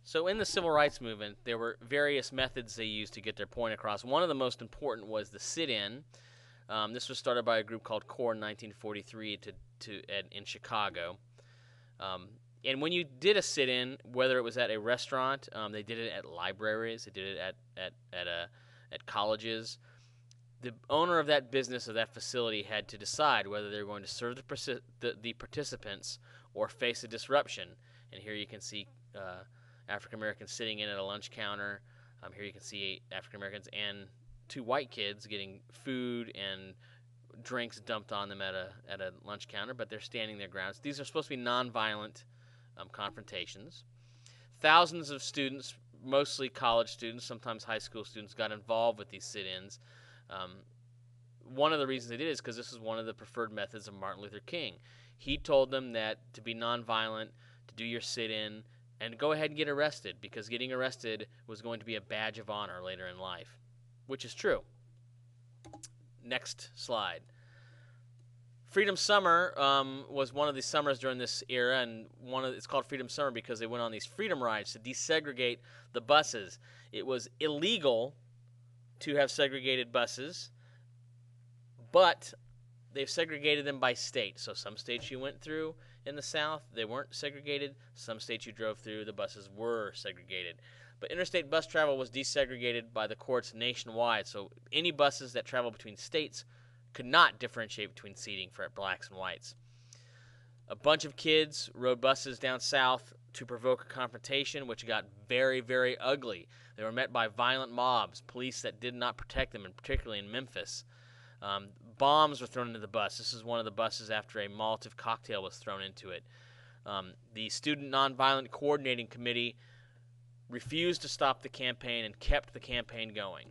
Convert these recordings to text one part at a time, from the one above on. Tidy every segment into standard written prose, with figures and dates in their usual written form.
So in the civil rights movement, there were various methods they used to get their point across. One of the most important was the sit-in. This was started by a group called CORE in 1943 in Chicago. Um, and when you did a sit-in, whether it was at a restaurant, they did it at libraries, they did it at colleges. The owner of that business or that facility had to decide whether they were going to serve the participants or face a disruption. And here you can see African Americans sitting in at a lunch counter. Here you can see African Americans and two white kids getting food and drinks dumped on them at a lunch counter, but they're standing their grounds. These are supposed to be nonviolent confrontations. Thousands of students, mostly college students, sometimes high school students, got involved with these sit-ins. One of the reasons they did is because this is one of the preferred methods of Martin Luther King. He told them that to be nonviolent, to do your sit-in, and go ahead and get arrested, because getting arrested was going to be a badge of honor later in life, which is true. Next slide. Freedom Summer was one of the summers during this era, and it's called Freedom Summer because they went on these freedom rides to desegregate the buses. It was illegal to have segregated buses, but they've segregated them by state. So some states you went through in the South, they weren't segregated. Some states you drove through, the buses were segregated. But interstate bus travel was desegregated by the courts nationwide, so any buses that travel between states could not differentiate between seating for blacks and whites. A bunch of kids rode buses down south to provoke a confrontation, which got very, very ugly. They were met by violent mobs, police that did not protect them, and particularly in Memphis. Bombs were thrown into the bus. This is one of the buses after a Molotov cocktail was thrown into it. The Student Nonviolent Coordinating Committee refused to stop the campaign and kept the campaign going.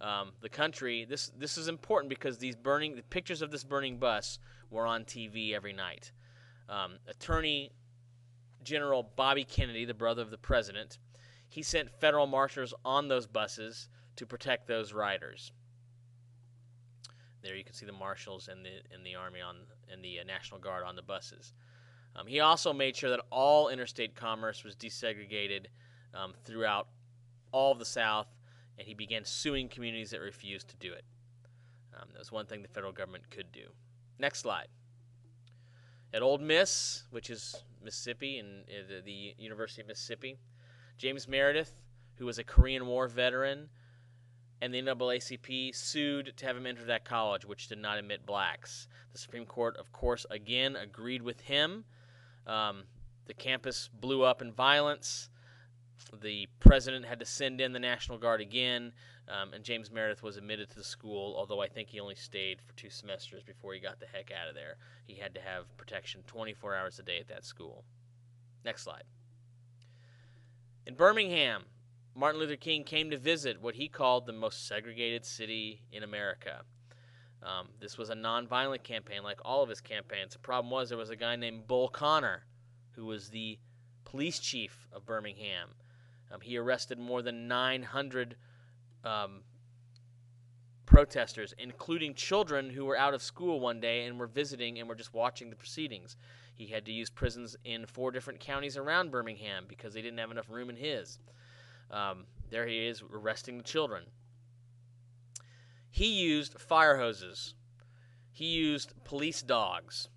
The country, this is important because the pictures of this burning bus were on TV every night. Attorney General Bobby Kennedy, the brother of the president, he sent federal marshals on those buses to protect those riders. There you can see the marshals and the army and the National Guard on the buses. He also made sure that all interstate commerce was desegregated throughout all of the South, and he began suing communities that refused to do it. That was one thing the federal government could do. Next slide. At Ole Miss, which is Mississippi, and the University of Mississippi, James Meredith, who was a Korean War veteran, and the NAACP sued to have him enter that college, which did not admit blacks. The Supreme Court, of course, again agreed with him. The campus blew up in violence. The president had to send in the National Guard again, and James Meredith was admitted to the school, although I think he only stayed for 2 semesters before he got the heck out of there. He had to have protection 24 hours a day at that school. Next slide. In Birmingham, Martin Luther King came to visit what he called the most segregated city in America. This was a nonviolent campaign, like all of his campaigns. The problem was there was a guy named Bull Connor, who was the police chief of Birmingham. He arrested more than 900 protesters, including children who were out of school one day and were visiting and were just watching the proceedings. He had to use prisons in 4 different counties around Birmingham because they didn't have enough room in his. There he is arresting the children. He used fire hoses. He used police dogs.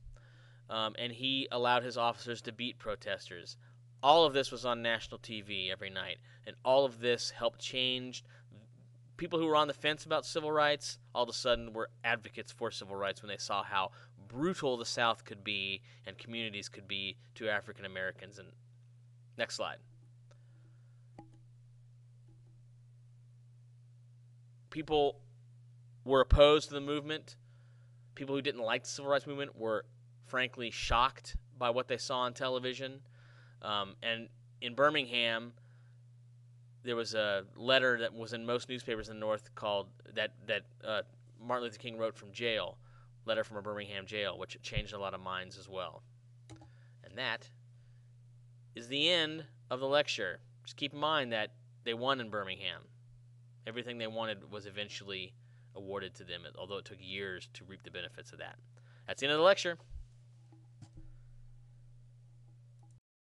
And he allowed his officers to beat protesters. All of this was on national TV every night. And all of this helped change. People who were on the fence about civil rights all of a sudden were advocates for civil rights when they saw how brutal the South could be and communities could be to African Americans. And next slide. People were opposed to the movement. People who didn't like the civil rights movement were frankly shocked by what they saw on television. And in Birmingham, there was a letter that was in most newspapers in the North called that Martin Luther King wrote from jail, letter from a Birmingham jail, which changed a lot of minds as well. And that is the end of the lecture. Just keep in mind that they won in Birmingham. Everything they wanted was eventually awarded to them, although it took years to reap the benefits of that. That's the end of the lecture.